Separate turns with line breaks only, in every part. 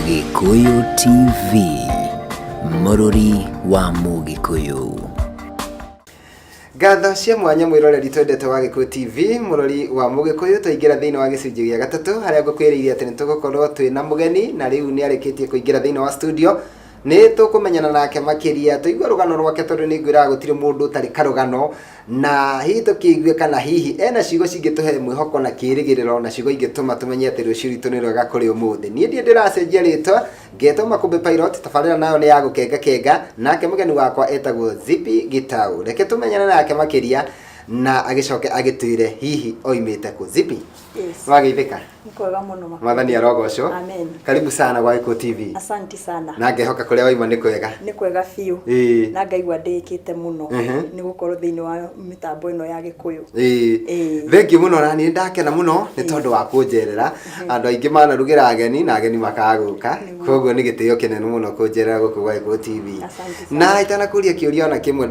Gikuyu TV, Mũrũri wa Mũgĩkũyũ. Ngatho cia mwanya mwiroreri twendete wa Gikuyu TV, Mũrũri wa Mũgĩkũyũ, tũingĩra thĩinĩ wa gĩcunjĩ gĩa gatatũ harĩa ngũkwĩrĩire atĩ nĩtũgũkorwo twĩna mũgeni na rĩu nĩarĩkĩtie kũingĩra thĩinĩ wa studio. Nĩ tũkũmenyana nake makĩria, tũigua rũgano rwake tondũ nĩngwĩraga gũtirĩ mũndũ ũtarĩ karũgano, na hihi tũkĩigue kana hihi ena ciugo cingĩtũhe mwĩhoko na kĩĩrĩgĩrĩro na ciugo ingĩtũma tũmenye atĩ rũciũ rwitũ nĩ rwega kũrĩ ũmũthĩ. Niĩ ndiĩ ndĩracenjia rĩtwa, ngetwo Makũmbĩ Pilot, tabarĩra nayo nĩ ya gũkenga nake mũgeni wakwa etagwo Zippy Gitau. Reke tũmenyane nake makĩria na agĩcoke agĩtwĩre hihi oimĩte kũ. Zippy,
yes.
Wageithĩka?
Nĩkwega mũno makĩria.
Mwathani arogocwo.
Amen.
Karibu sana kwa Gikuyu TV.
Asante sana.
Na ngehoka kũrĩa waima nĩ kwega.
Nĩ kwega biũ. Na ngaigua ndĩkĩte mũno nĩ gũkorwo thĩinĩ wa mĩtambo ĩno ya Gĩkũyũ.
Thengiũ mũno na niĩ ndakena mũno nĩ tondũ wa kũnjerera. Andũ aingĩ manarugĩra ageni na ageni makaga gũka, koguo nĩ gĩtĩo kĩnene mũno kũnjerera gũkũ gwa Gikuyu TV. Na itanakũria kĩũria ona kĩmwe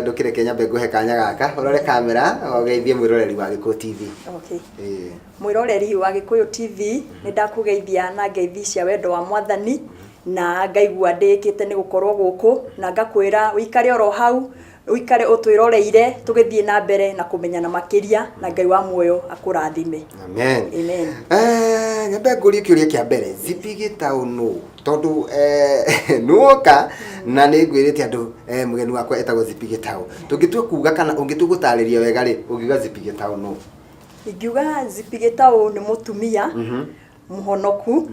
ndũkĩreke nyambe ngũhe kanya gaka ũrore kamera ũgeithie mwĩroreri wa Gikuyu TV.
Okay. Mwĩroreri wa Gikuyu TV nĩ ndakũgeithia na ngeithi cia wendo wa Mwathani na ngaigua ndĩkĩte nĩ gũkorwo gũkũ na ngakwĩra ũikare oro hau, ũikare ũtwĩroreire tũgĩthiĩ na mbere na kũmenyana makĩria na Ngai wa muoyo akũrathime.
Amen.
Amen.
Nyambe ngũrie kĩũria kĩa mbere, Zippy Gitau nũ? Tondũ nũoka na nĩ ngwĩrĩte andũ mũgeni wakwa etagwo Zippy Gitau. Tũngĩtua kuuga kana ũngĩtua gũtarĩria wega rĩ, ũngiuga Zippy Gitau nũ?
Ingiuga Zippy Gitau nĩ mũtumia mũhonoku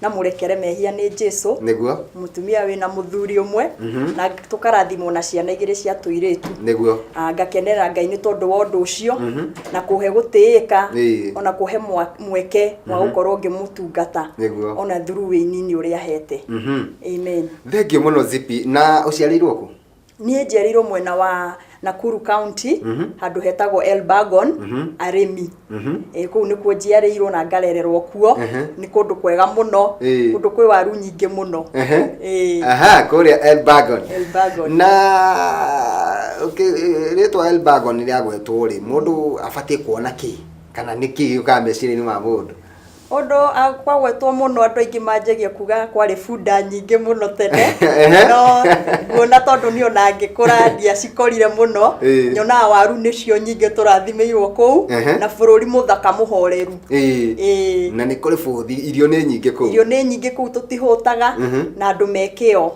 na mũrekere mehia nĩ Jesũ.
Nĩguo.
Mũtumia wĩna mũthuri ũmwe na tũkarathimwo na ciana igĩrĩ cia tũirĩtu.
Nĩguo.
Ngakenera Ngai nĩ tondũ wa ũndũ ũcio na kũhe gũtĩĩka ona kũhe mweke wa gũkorwo ngĩmũtungata ona through wĩini-inĩ ũrĩa hete. Amen.
Thengiũ mũno Zippy. Na ũciarĩirwo kũ? Niĩ
njiarĩirwo mwena wa Nakuru County handũ hetagwo Elbagon Aremi. Kũu nĩkuo njiarĩirwo na ngarererwo kuo. Nĩ kũndũ kwega mũno, kũndũ kwĩ waru nyingĩ mũno.
Kũrĩa Elbagon.
Elbagon.
Na rĩtwa Elbagon rĩagwetwo rĩ, mũndũ abatiĩ kuona kĩ kana nĩkĩ gĩũkaga meciria-inĩ ma mũndũ?
Ũndũ kwagwetwo mũno andũ aingĩ manjagia kuga kwarĩ bunda nyingĩ mũno tene, no nguona tondũ nĩ ona ngĩkũra ndiacikorire mũno, nyonaga waru nĩcio nyingĩ tũrathimĩirwo kũu na bũrũri mũthaka mũhoreru.
Na nĩ kũrĩ bũthi, irio nĩ nyingĩ kũu?
Irio nĩ nyingĩ kũu tũtihũtaga na andũ mekĩo.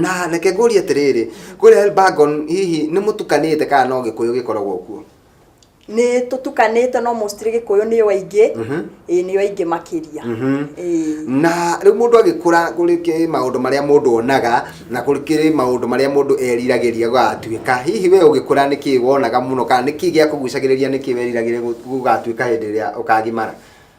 Na reke ngũrie atĩrĩrĩ, kũrĩa Elbagon hihi nĩ mũtukanĩte kana no Gĩkũyũ gĩkoragwo kuo?
Nĩ tũtukanĩte no mostly Gĩkũyũ nĩyo aingĩ, nĩyo aingĩ makĩria.
Na rĩu mũndũ agĩkũra kũrĩ maũndũ marĩa mũndũ onaga na kũrĩ maũndũ marĩa mũndũ eriragĩria gũgatuĩka. Hihi we ũgĩkũra nĩkĩ wonaga mũno kana nĩkĩ gĩa kũgucagĩrĩria, nĩkĩ weriragĩria gũgatuĩka hĩndĩ ĩrĩa ũkagimara?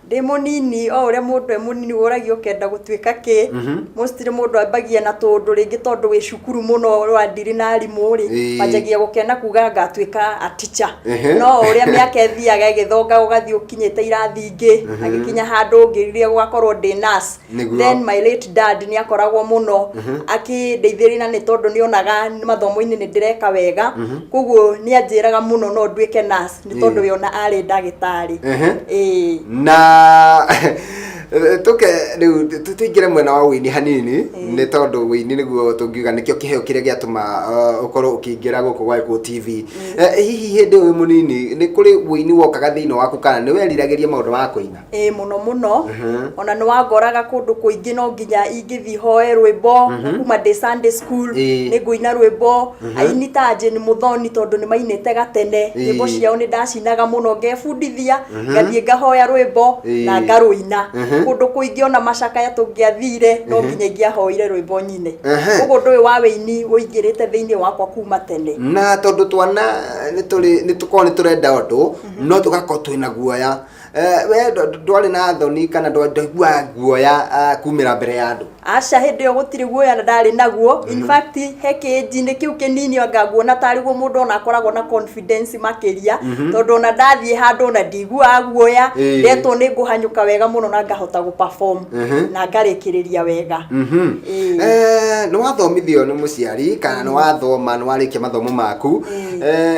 Ndĩ mũnini o ũrĩa mũndũ e mũnini ũragio kenda gũtuĩka kĩ, mostly mũndũ ambagia na tondũ rĩngĩ tondũ wĩ cukuru mũno wa ndiri na arimũ rĩ, manjagia gũkena kuga ngatuĩka a teacher. No ũrĩa mĩaka ĩthiaga ĩgĩthonga ũgathiĩ ũkinyĩte irathi ingĩ, agĩkinya handũ ngĩrĩria gũgakorwo ndĩ nurse. Then my late dad nĩ akoragwo mũno akĩndeithĩrĩria na nĩ tondũ nĩonaga mathomo-inĩ nĩ ndĩreka wega, koguo nĩ anjĩraga mũno no nduĩke nurse nĩ tondũ we ona arĩ ndagĩtarĩ.
Na tuke rĩu tũingĩre mwena wa wĩini hanini nĩ tondũ wĩini nĩguo tũngiuga nĩkĩo kĩheo kĩrĩa gĩatũma ũkorwo ũkĩingĩra gũkũ gwa Gikuyu TV. Hihi hĩndĩ ũyũ mũnini nĩ kũrĩ wĩini wokaga thĩinĩ waku kana nĩ weriragĩria maũndũ ma kũina? Mũno ona nĩ wangoraga kũndũ kũingĩ no nginya ingĩthiĩ hoe rwĩmbo kuma ndĩ Sunday school nĩ ngũina rwĩmbo. Aini ta Jane Muthoni tondũ nĩ mainĩte gatene, rwĩmbo ciao nĩ ndacinaga mũno ngebundithia, ngathiĩ ngahoya rwĩmbo na ngarũina. Kũndũ kũingĩ ona macakaya tũngĩathire no nginya ingĩahoire rwĩmbo nyine. Ũguo ũndũ ũyũ wa wĩini ũingĩrĩte thĩinĩ wakwa kuma tene. Na tondũ twana nĩtũkorwo nĩ tũrenda ũndũ no tũgakorwo twĩna guoya, we ndwarĩ na thoni kana ndwaiguaga guoya kumĩra mbere ya andũ?
Aca hĩndĩ ĩyo gũtirĩ guoya na ndarĩ naguo. In fact he kĩnji-inĩ kĩu kĩnini ngaguona tarĩ guo mũndũ ona akoragwo na confidence makĩria, tondũ ona ndathiĩ handũ ona ndiguaga guoya, ndetwo nĩ ngũhanyũka wega mũno na ngahota gũ-perform na ngarĩkĩrĩria wega.
Nĩ wathomithio nĩ mũciari kana nĩ wathoma nĩ warĩkia mathomo maku,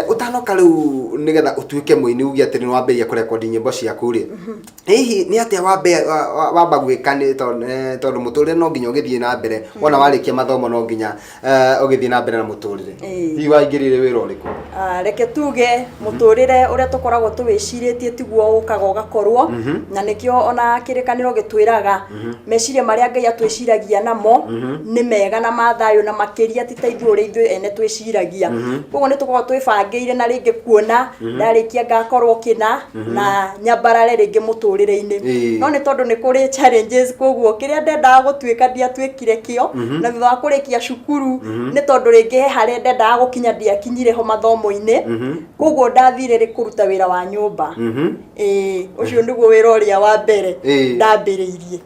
ũtanoka rĩu nĩgetha ũtuĩke mũini uge atĩ nĩ wambĩrĩria kũrekondi nyĩmbo ciaku ri hihi ni atia wamba gwika ni tondu muturire no nginya ugithie na mbere wona warikia mathomo no nginya ugithie na mbere na muturire hi waingirire wira uriku
reke tuge muturire uria tukoragwo tuwiciritie tiguo ukaga ugakorwo na nikio ona kirikaniro gitwiraga meciria maria Ngai atwiciragia namo ni mega na mathayo na makiria titaithio uri ithu ene twiciragia koguo ni tukoragwo twibangire na ringi kuona ndarikia ngakorwo kina na nyambarare ringi muturire-ini no ni tondu ni kuri challenges koguo kiria ndendaga gutwika ndiatwikire kio na thutha wa kurikia cukuru ni tondu ringi hari ndendaga gukinya ndiakinyire ho mathomo-ini koguo ndathire ri kuruta wira wa nyumba ucio niguo wira uria wa mbere ndambiriirie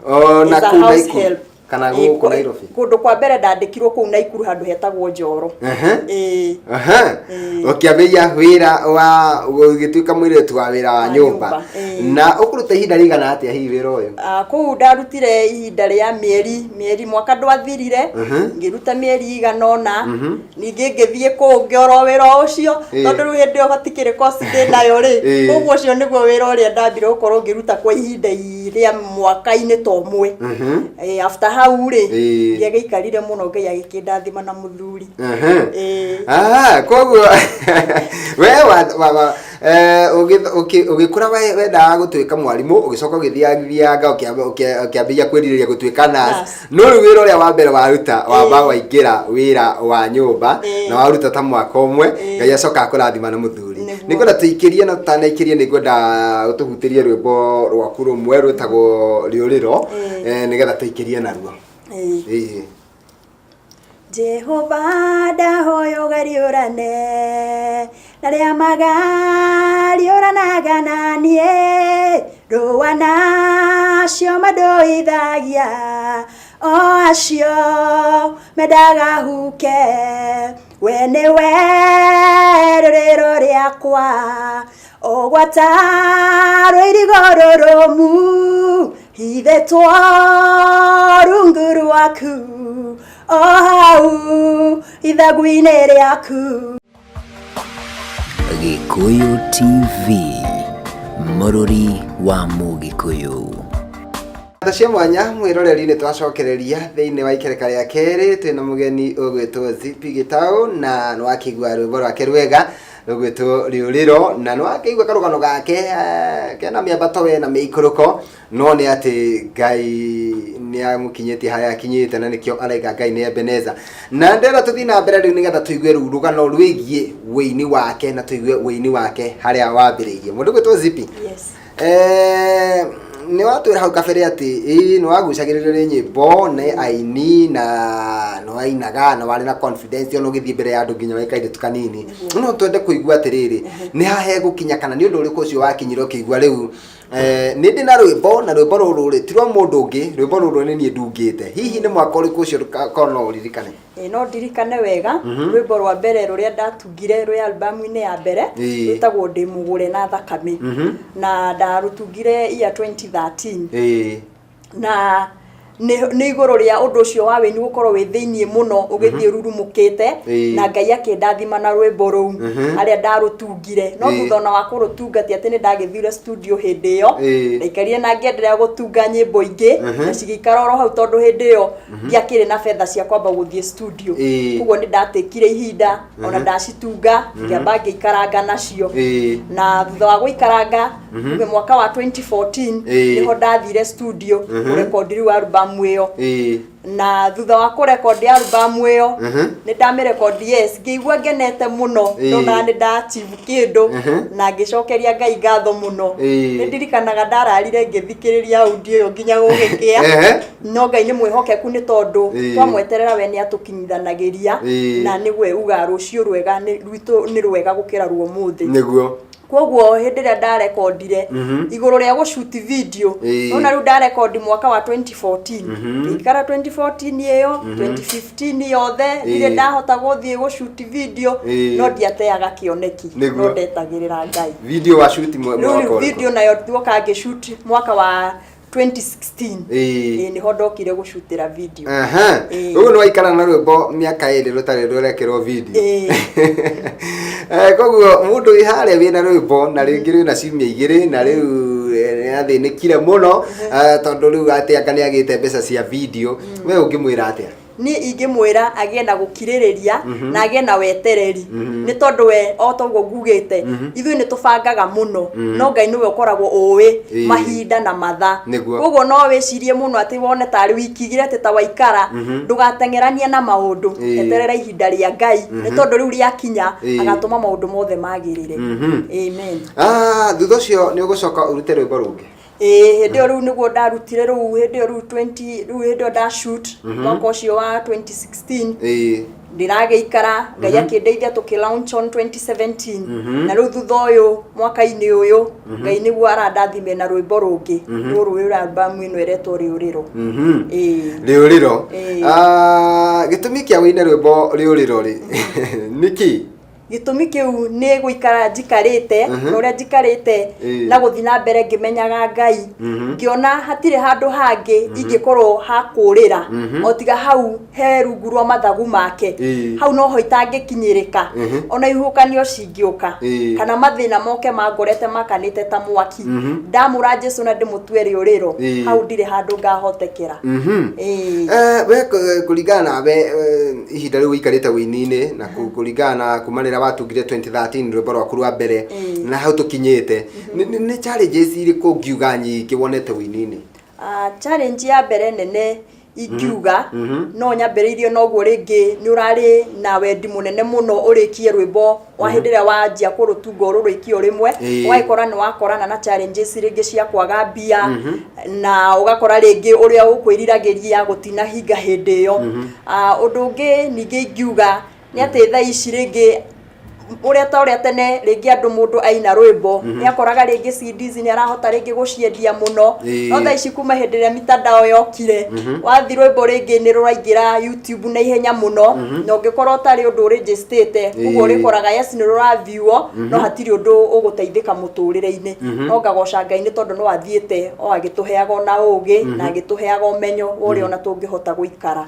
na kuda kana guku Nairobi
kundu kwa mbere ndandikirwo kuu Naikuru handu hetagwo Njoro
ukiambia wira wa ugituika mwiretu wa wira wa nyumba na ukuruta ihinda rigana atia hi wira uyu
kuu ndarutire ihinda ria mieri mwaka ndwathirire ngiruta mieri igana ona ningi ngithie kuu ngioro wira ucio tondu hindi yo hatikire course ndinayo ri koguo ucio niguo wira uria ndambire gukorwo ngiruta kwa ihinda ria mwaka-ini tomwe after hau ri ngiaikarire muno Ngai agikindathima na muthuri
koguo we ugikura wendaga gutwika mwarimu ugicoka ugithianga ukiambia kwiriria gutwika nurse no ri wira uria wa mbere waruta wamba waingira wira wa nyumba na waruta ta mwaka umwe Ngai acoka akurathima na muthuri nikwenda tuikirie na tutanaikirie nikwenda utuhutirie rwimbo rwaku rumwe rwetagwo riuriro nigetha tuikirie naruo Jehova ndahoya ũgariũrane na rĩa magariũranaga na niĩ rũa nacio mandũithagia o acio mendaga huke we nĩwe rũrĩro rĩakwa ũgwatarwo irigo rũrũmu hithĩtwo rungu rwaku o hau ithagu-inĩ rĩaku.
Gikuyu TV, mũrũri wa Mũgikuyu.
Cia mwanya mwiroreri ni twacokereria thiini wa ikereka ria keri twina mugeni ugwitwo Zippy Gitau na nwakigwa rwimbo rwake rwega rugwitwo riuriro na nwakigwa karugano gake kena miambato we na miikuruko no ni ati Ngai ni amukinyiti haya akinyite na nikio araiga Ngai ni Ebeneza na ndera tuthi na mbere riu nigetha tuigue rugano rwigie weini wake na tuigue weini wake haria wambiriirie mundu gwitwo Zippy ni watu hau kabere ati ni wagucagiriria nyimbo na aini na no ainaga na wari na confidence no githie mbere ya andu nginya waikaire tukanini no twende kuigua atiriri ni hahe gukinya kana ni undu uriku ucio wakinyiro kigua riu ni ndi na rwimbo ruru ritirwo mundu ungi rwimbo ruru ni nie ndungite hihi ni mwaka uriku ucio kono uririkane
no ndirikane wega rwimbo rwa mbere ruria ndatungire rwa albumu-ini ya mbere rwitagwo Ndimugure na Thakame na ndarutungire year 2013 na ni iguru ria undu ucio wa weni gukorwo wi thiini muno ugithie rurumukite na Ngai akindathima na rwimbo ruu aria ndarutungire no thutha wa kurutungati ati ni ndagithire studio hindi yo ndaikarire na ngienderea gutunga nyimbo ingi na cigikara oro hau tondu hindi yo ndiakire na fedha cia kwamba guthie studio koguo ni ndatikire ihinda ona ndacitunga ngiamba ngiikaranga nacio na thutha wa guikaranga mwaka wa 2014 niho ndathire studio kurekodi riu album iyo na thutha wa kurekodi album iyo ni ndamirekodi ngigua ngenete muno ndona ni ndachieve kindu na ngicokeria Ngai ngatho muno ni ndirikanaga ndararire ngithikiriria audio iyo nginya gugikia no Ngai ni mwihokeku ni tondu twamweterera we ni atukinyithanagiria na nigwe uga rucio rwega ni rwega gukira ruo muthi niguo koguo hindi ria ndarekondire iguru ria gushoot video ona riu ndarekondi mwaka wa 2014 ikara 2014 iyo 2015 yothe ile ndahota guthie gushoot video no ndiateaga kioneki no ndetagirira Ngai
video wa shoot mwaka
video nayo tuoka ngishoot mwaka wa 2016 ni hodokire gushutira video ugu no ikara na rwimbo miaka iri rutari rurekero video koguo mundu ihare wina rwimbo na ringi rwina ciumia igiri na riu
athinikire muno tondu riu ati anga ni agite mbeca cia video we ungimwira atia
ni ingimwira agie na gukiririria na agie na wetereri ni tondu we otogo ngugite ithui ni tubangaga muno no Ngai niwe ukoragwo uwi mahinda na matha koguo no wicirie muno ati wone tari wikigire ati ta waikara ndugatengerania na maundu eterera ihinda ria Ngai ni tondu riu ria kinya agatuma maundu mothe magirire amen.
Thutha ucio ni ugucoka urute rwimbo rungi
hindi riu niguo ndarutire riu hindi riu 20 riu hindi nda shoot mwaka ucio wa 2016 ndirageikara Ngai akindeithia tukilaunch on 2017 na riu thutha uyu mwaka-ini uyu Ngai niguo arandathime na rwimbo rungi ruru ira album ino iretwo Riuriro
Riuriro gitumi kia wine rwimbo Riuriro ri niki
gitumi kiu ni guikara njikarite no ria njikarite na guthi na mbere ngimenyaga Ngai ngiona hatire handu hangi ingikorwo hakurira otiga hau he rungu rwa mathagu make hau no ho itangikinyirika ona ihukanio cingiuka kana mathina moke mangorete makanite ta mwaki ndamura Jesu na ndimutwe Riuriro hau ndire handu ngahotekera
we kuringana nawe ihinda riu ikarite wini-ini na kuringana kumanira watungire 2013 rwimbo rwaku rwa mbere na hau tukinyite ni challenges iriku ngiuga nyingi wonete wini-ini
challenge ya mbere nene ingiuga no nyambiriirio noguo ringi ni urari na wendi munene muno urikie rwimbo wa hindira wanjia kurutunga rurikio rimwe waikora ni wakorana na challenges ringi cia kwaga mbia na ugakora ringi uria ukwiriragiria gutina hinga hindi iyo undu ungi ningi ingiuga ni ati tha ici ringi uria ta uria tene ringi andu mundu aina rwimbo ni akoraga ringi CDs ni arahota ringi guciendia muno no tha ici kuma hindiria mitandao yokire wathi rwimbo ringi ni ruraingira YouTube na ihenya muno no ngikorwo tari undu registrate uguo rikoraga yes ni ruraviewwo no hatiri undu uguteithika muturire-ini no ngagoca Ngai ni tondu no athiete o agituheaga na ugi na agituheaga umenyo uria ona tungihota guikara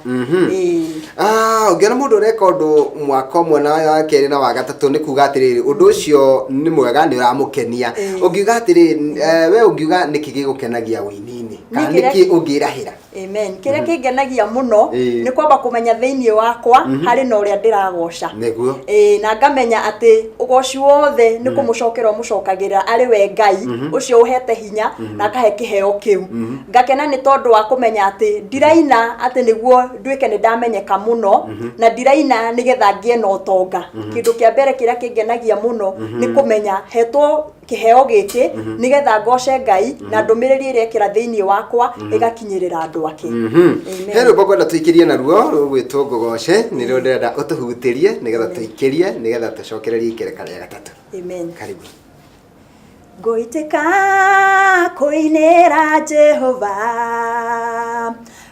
ungiona mundu ureka undu mwaka umwe na wa keri na wa gatatu ni kuga atiriri undu ucio ni mwega ni uramukenia ungiuga atiriri we ungiuga niki gigukenagia wini-ini kana niki ungirahira
amen kire kingenagia muno ni kwamba kumenya thiini wakwa hari na uria ndiragoca
niguo
na ngamenya ati ugoci wothe ni kumucokera mucokagira ari we Ngai ucio uhete hinya na kahe kiheo kiu ngakena ni tondu wa kumenya ati ndiraina ati niguo nduike ni ndamenyeka muno na ndiraina nigetha ngie no tonga kindu kia mbere kiria kingenagia muno ni kumenya hetwo kiheo giki nigetha ngoce Ngai na ndumiriri iria kira thiini wakwa igakinyirira andu ake
he rwimbo ngwenda tuikirie naruo rugwitwo Ngogoce ni ruo ndirenda utuhutirie nigetha tuikirie nigetha tucokererie ikereka ria gatatu
amen
karibu
Ngoitika kuinira Jehova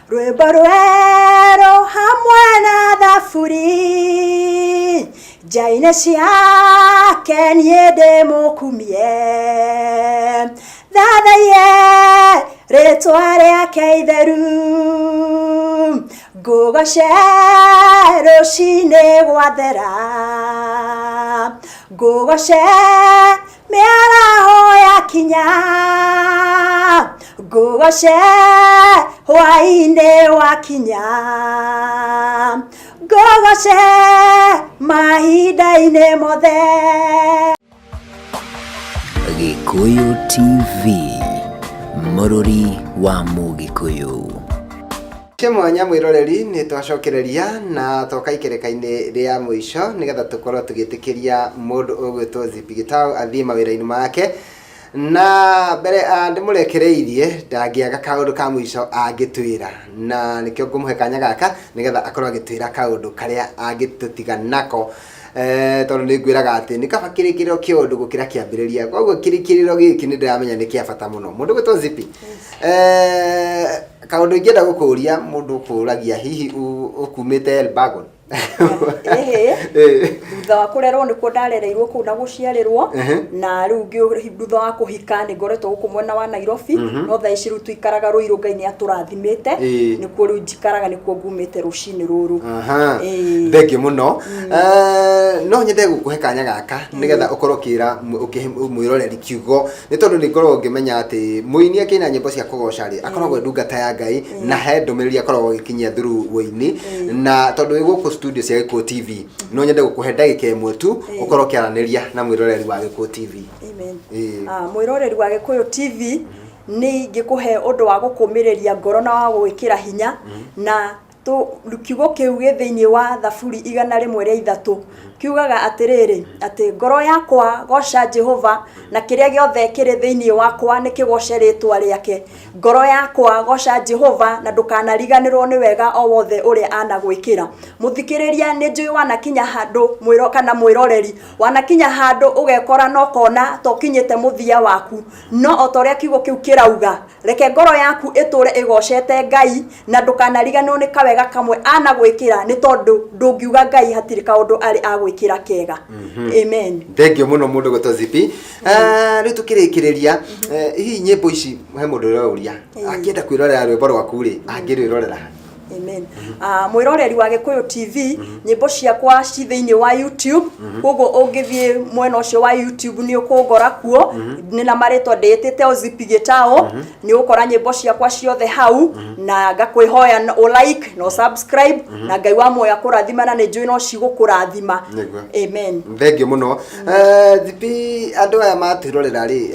rwimbo rwero hamwe na thaburi jaine ciake niĩ ndĩmũkumie thathaie rĩtwa rĩake itheru ngũgoce rũcinĩ gwathera ngũgoce mĩaraho yakinya ngũgoce hwaĩ-inĩ wakinya ngũgoce mahinda-inĩ mothe.
Gikuyu TV, mũrũri wa Mũgĩkũyũ.
Mwanya mwiroreri ni twacokereria na toka ikereka-ini ria mwisho nigetha tukorwo tugitikiria mundu ugwitwo Zippy Gitau athie mawira-ini make na mbere ndimurekereirie ndangiaga kaundu ka mwisho angitwira na nikio ngumuhe kanya gaka nigetha akorwo agitwira kaundu karia angitutiga nako tondu ni ngwiraga ati ni kaba kirikiriro kiundu gukira kiambiriria koguo kirikiriro giki ni ndiramenya ni kia bata muno mundu gwitwo Zippy kaundu ingenda gukuria mundu kuragia hihi ukumite Elbagon
thutha wa kurerwo nikuo ndarereirwo kuu na guciarirwo na riu thutha wa kuhika ni ngoretwo guku mwena wa Nairobi no thaa ici riu tuikaraga Ruiru Ngai ni aturathimite nikuo riu njikaraga nikuo ngumite rucini ruru.
Thengio muno. No nyende gukuhe kanya gaka nigetha ukorwo kira mwiroreri kiugo ni tondu ni ngorwo ngimenya ati muini akina nyimbo cia kugoca ri akoragwo ndungata ya Ngai na he ndumiriri akoragwo gikinyia through woini na tondu guku studio cia Gikuyu TV no nyende gukuhe ndagika imwe tu ukorwo kiaraniria na mwiroreri wa Gikuyu TV.
Amen. Mwiroreri wa Gikuyu TV ni ngikuhe undu wa gukumiriria ngoro na wa gwikira hinya na kiugo kiu thiini wa Thaburi 103 kiugaga atiriri ati ngoro yakwa goca Jehova na kiria giothe kiri thiini wakwa nikigoce ritwa riake. Ngoro yakwa goca Jehova na ndukanariganirwo ni wega o wothe uria anagwikira. Muthikiriria ni njui wanakinya handu mwiro kana mwiroreri wanakinya handu ugekora no kona to kinyite muthia waku no otoria kiugo kiu kirauga reke ngoro yaku iture igocete Ngai na ndukanariganirwo ni kawega kamwe anagwikira ni tondu ndungiuga Ngai hatiri kaundu ari agwikira kega. Amen.
Thengio muno mundu gotozipi. Riu tukirikiriria hihi nyimbo ici he mundu uria akienda kwirorera rwimbo rwaku ri angirwirorera.
Amen. Mwiroreri wa Gikuyu TV nyimbo ciakwa ci thiini wa YouTube koguo ungithie mwena ucio wa YouTube ni ukungora kuo ni na maritwa nditite Ozipigitao ni ukora nyimbo ciakwa ciothe hau na ngakwihoya no like no subscribe na Ngai wa moya kurathimana ni njui no cigukurathima. Amen.
Thengio muno. Zipi andu aya matirorera ri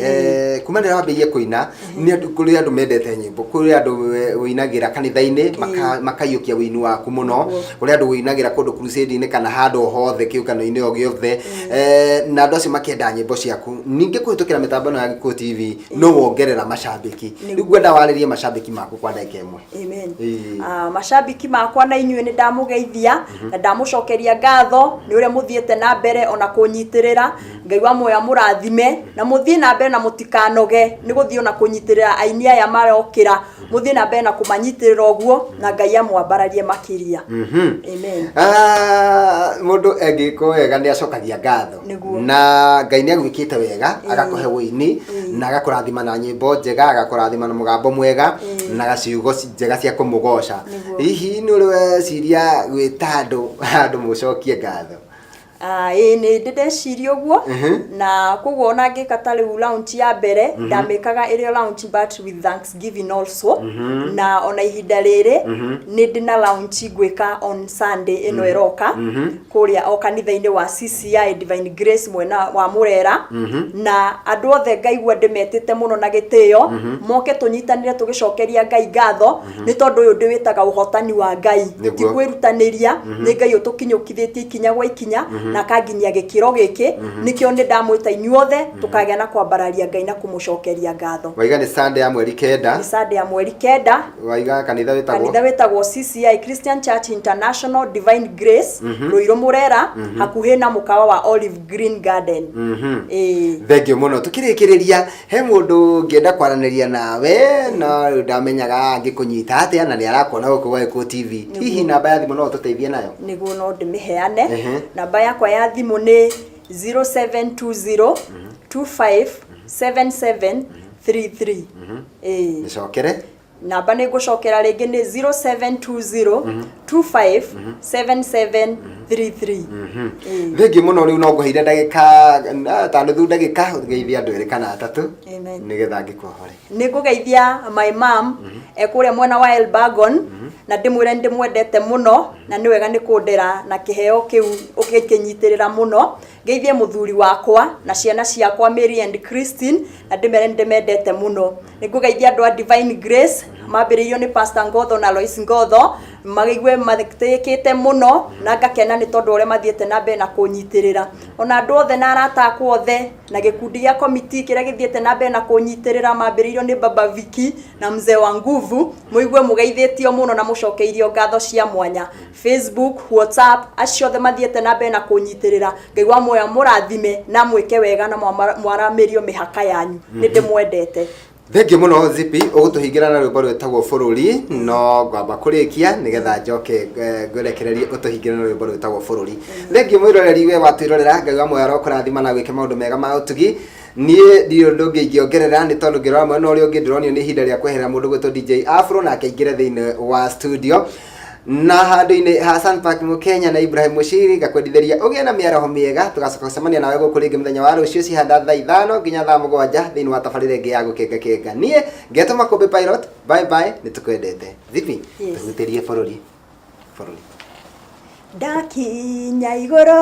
kumanira wambirie kuina ni kuri andu mendete nyimbo kuri andu winagira kanitha-ini makayukia winu waku muno kuri andu winagira kundu crusade-ini kana handu hothe kiukano-ini o giothe na andu acio makenda nyimbo ciaku ninge kuhitukira mitambo ya Gikuyu TV no wongerera macambiki riu gwenda waririe macambiki maku kwa ndagika imwe.
Amen. Macambiki makwa na inyuĩ ni ndamugeithia na ndamucokeria ngatho ni uria muthiete na mbere ona kunyitirira Ngai wa moya murathime na muthie na mbere na mutikanoge ni guthie ona kunyitirira aini aya marokira muthie na mbere na kumanyitirira oguo na Ngai amwambararie makiria. Amen.
Mundu engiko wega ni acokagia ngatho na Ngai ni agwikite wega agakuhe woini na agakurathima na nyimbo njega agakurathima na mugambo mwega na gaciugo njega cia kumugoca. Hihi ni uri weciria gwita andu mucokie ngatho?
Ni ndeciria uguo na koguo ona ngikata riu launch ya mbere ndamikaga iri launch but with Thanksgiving also na ona ihinda riri ni ndina launch gwika on Sunday ino eroka kuria o kanitha-ini wa CCI Divine Grace mwena wa Murera na andu othe ngaigua ndimetite muno na gitio moke tunyitanire tugicokeria Ngai ngatho ni tondu uyu ndiwitaga uhotani wa Ngai ti kwirutaniria ni Ngai utukinyukithitie ikinya gwa ikinya na kaginia gikiro giki nikio ni ndamwita inyuothe tukagea na kwambararia Ngai na kumucokeria ngatho.
Waiga ni Sunday ya mweri kenda.
Ni Sunday ya mweri kenda.
Waiga kanitha
wetagwo CCI Christian Church International Divine Grace Ruiru Murera hakuhi na mukawa wa Olive Green Garden.
Thengio muno tukirikiriria he mundu ngienda kwaraniria nawe na ndamenyaga ngikunyita atia na ni arakuona guku gwa Gikuyu TV. Hihi namba ya thimu no tuteithie nayo?
Niguo no ndimiheane. Namba yakwa ya thimu ni 0720 257733.
Nicokere
namba ni gucokera ringi ni 0720 257733.
Thengio muno riu no nguheire ndagika tanuthu ndagika ugeithia andu eri kana atatu nigetha ngikuhore.
Ni ngugeithia my mom ekuria mwena wa Elbagon na ndimwire ndimwendete muno na ni wega ni kundera na kiheo kiu ukikinyitirira muno. Ngeithie muthuri wakwa na ciana ciakwa Mary and Christine na ndimere ndimendete muno. Ni ngugeithia andu a Divine Grace mambiririo ni Pastor Ngotho na Lois Ngotho magigwe mathikite muno na ngakena ni tondu ore mathiete na mbere na kunyitirira ona andu othe na arata akwa othe na gikundi ya committee kiria githiete na mbere na kunyitirira mambiririo ni Baba Viki na mzee wa nguvu muigwe mugeithitio muno na mucokeirio ngatho cia mwanya. Facebook, WhatsApp acio othe mathiete na mbere na kunyitirira Ngai wa moya murathime na mwike wega na mwaramirio mihaka yanyu ni ndimwendete.
Thank you muno Zippy ugutuhingira na rwimbo rwetagwo Bururi no ngwamba kurikia nigetha njoke ngwerekererie utuhingira na rwimbo rwetagwo Bururi. Thank you mwiroreri we watwirorera Ngai wa moyo kurathima na gwike maundu mega ma utugi nie ndio ndungi ngiongerera ni tondu ngirora mwana uria ungi ndironio ni ihinda ria kweherera mundu gwetwo DJ Afro na akaingire thiini wa studio na handu-ini Hassan Park Mukenya na Ibrahim Mushiri gakwendithĩria ugie na miaraho miega tugacoka gũcemania nawe gũkũ rĩngĩ mũthenya wa rũciũ cihanda thaa 5 nginya thaa 7 thĩinĩ wa tabarĩra ĩngĩ ya gũkenga niĩ ngetwo Makũmbĩ Pilot bye bye nĩtũkwendete Zippy tũgutĩrie bũrũri
ndakinya igũrũ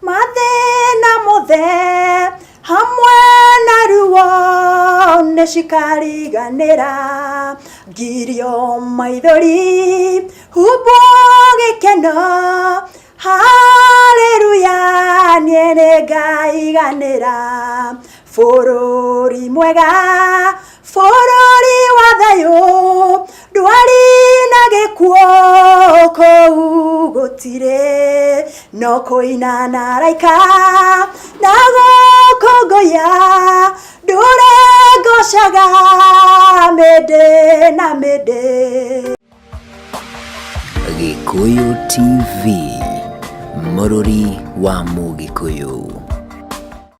mathĩna mothe hamwe na ruo nĩcikariganĩra ngirio maithori humbwo gĩkeno haleluya niĩ nĩngaiganĩra bũrũri mwega bũrũri wa thayũ ndwari na gĩkuũ kũu gũtirĩ no kũina na raika na gũkũngũiya ndũrengocaga mĩndĩ na mĩndĩ.
Gikuyu TV, mũrũri wa Mũgĩkũyũ.